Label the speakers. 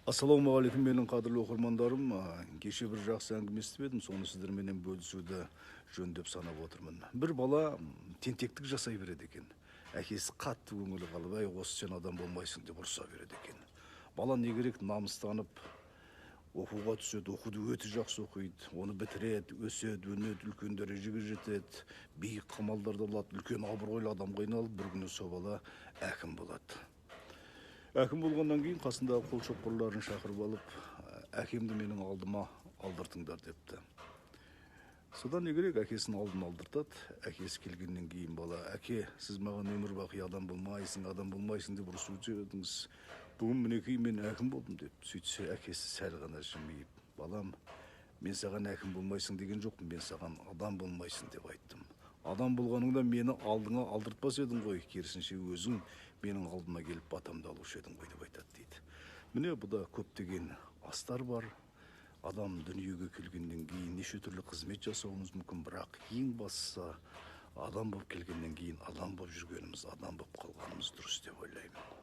Speaker 1: Ассалаумағалейкум, менің қадірлі оқырмандарым. Кеше бір жақсы әңгіме естіп едім, соны сіздерменен бөлісуді жөн деп санап отырмын. Бір бала тентектік жасай береді екен. Әкесі қатты көңілі қалып, "Ай, осы сен адам болмайсың" деп ұрса береді екен. Бала не керек, намыстанып оқуға түседі, оқуды өте жақсы оқиды, оны бітіреді, өседі, өнеді, үлкен дәрежеге жетеді, биік қамалдарды алады, үлкен абыройлы адамға айналып, бір күні сол бала әкім болады. Әкім болғаннан кейін қасындағы қол шоқпарларын шақырып алып, әкемді менің алдыма алдыртыңдар депті. Содан не керек, әкесін алдын алдыртады. Әкесі келгеннен кейін бала: "Әке, сіз маған өмір бақи адам болмайсың деп ұрысып едіңіз. Бүгін мінекей мен әкім болдым" деп. Сөйтсе әкесі сәл ғана жымиып: "Балам, мен саған әкім болмайсың деген жоқпын, мен саған адам болмайсың деп айттым. Адам болғаныңда мені алдыңа алдыртпас едің ғой, керісінше өзің менің алдыма келіп батамды алушы едің ғой" деп айтады дейді. Міне бұда көптеген астар бар. Адам дүниеге келгеннен кейін неше түрлі қызмет жасауымыз мүмкін, бірақ ең бастысы адам болып келгеннен кейін адам болып жүргеніміз, адам болып қалғанымыз дұрыс деп ойлаймын.